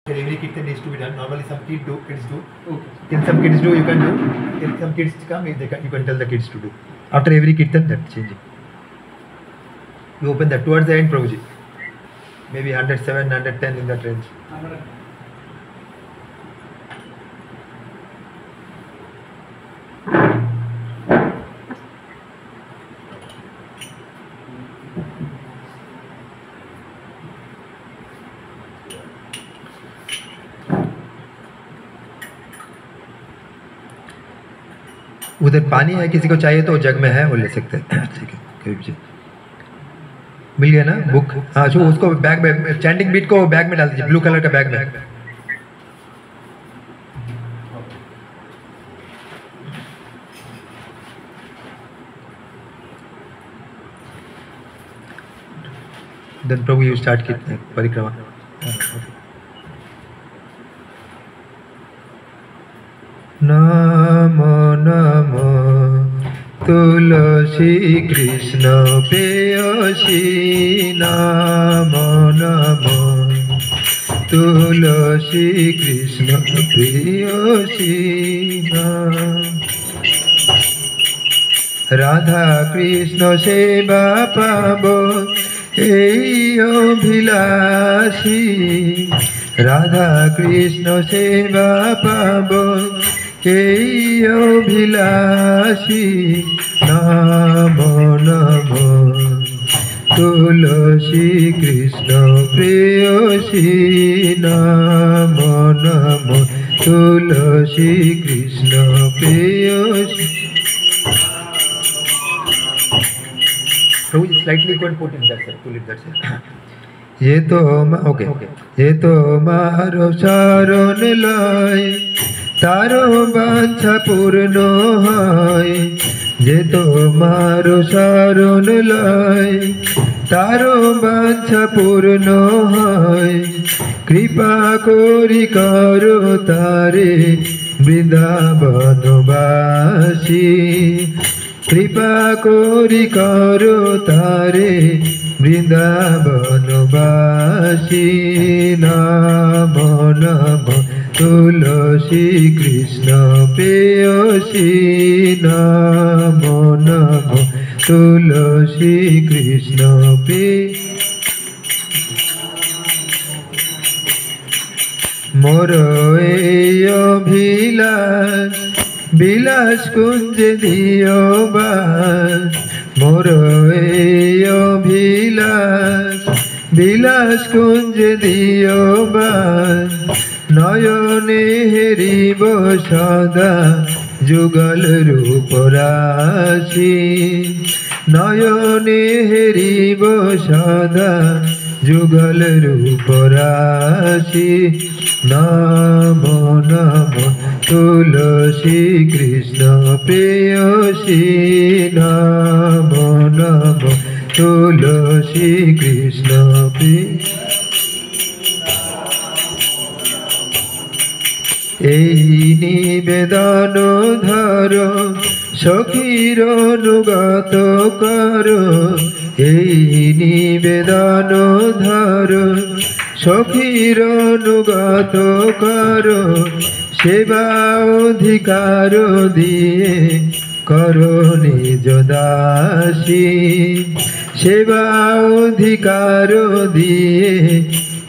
Every kirtan needs to be done. Normally, some kids do. Okay. Till some kids do, you can do. Till some kids come, you can tell the kids to do. After every kirtan, that's changing. You open that towards the end, Prabhuji. Maybe 107, 110 in that range. उधर पानी है, किसी को चाहिए तो जग में है, वो ले सकते हैं। ठीक है, कोई भी चीज़ मिल गया ना बुक। हाँ, जो उसको बैग में चैंटिंग बीट को बैग में डाल दीजिए, ब्लू कलर का बैग में। देन प्रभु यू स्टार्ट की परिक्रमा। नमो नमो तुलसी कृष्ण प्रेयसी, नमो नमो तुलसी कृष्ण प्रेयसी। राधा कृष्ण सेवा पाबो এই অভিলাষী, রাধা কৃষ্ণ সেবা পাব এই অভিলাষী। নম নম তুলসী কৃষ্ণ প্রেয়সী, নম নম তুলসী Krishna প্রেয়সী। Slightly go and put in that side, pull it that side. ये तो ओके, ये तो मारो चरण लय तारो बांछा पूर्ण হয়। ये तो मारो चरण लय तारो बांछा पूर्ण হয়। कृपा करी करो तारे বৃন্দাবনবাসী, कृपा करी करो तारे বৃন্দাবনবাসী। नम नम तुलसी कृष्ण प्रेयसी, नम नम तुलसी कृष्ण प्रेयसी। मोर এই অভিলাষ বিলাস কুঞ্জ দিও বাস, মোর এই অভিলাষ বিলাস কুঞ্জ দিও বাস। নয়নে হেরিব সদা যুগল রূপ রাশি, নয়নে হেরিব সদা যুগল রূপ রাশি। নম নম তুলসী কৃষ্ণ প্রেয়সী, নম নম তুলসী কৃষ্ণ প্রেয়সী। এই নিবেদন ধর সখীর অনুগত কর, এই নিবেদন ধর সখীর অনুগত কর। সেবা অধিকার দিয়ে করো নিজ দাসী, সেবা অধিকার দিয়ে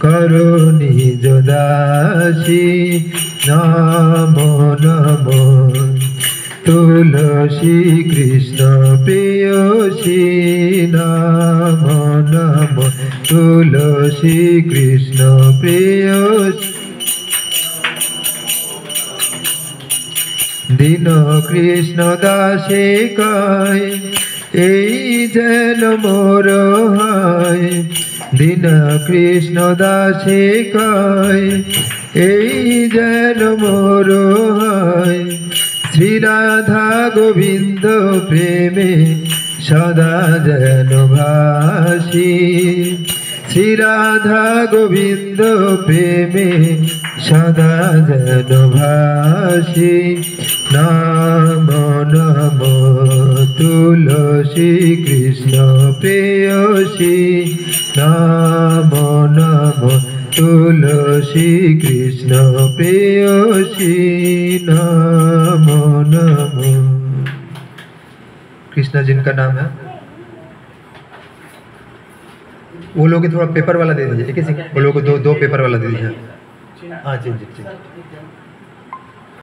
করো নিজ দাসী। নম নম তুলসী কৃষ্ণ প্রেয়সী, নম নম তুলসী কৃষ্ণ প্রেয়সী। দীন কৃষ্ণ দাসে কয় এই যেন মোর হয়, দীন কৃষ্ণ দাসে কয় এই যেন মোর হয়। শ্রী রাধা গোবিন্দ প্রেমে সদা যেন ভাসি, শ্রী রাধা গোবিন্দ প্রেমে সদা যেন ভাসি। নম নম তুলসী কৃষ্ণ প্রেয়সী, নম নম तुलसी कृष्ण प्रेयसी नमो नमो। कृष्णा जिनका नाम है वो लोग थोड़ा पेपर वाला दे दीजिए, एक ही वो लोग को दो पेपर वाला दे दीजिए। हाँ जी जी जी।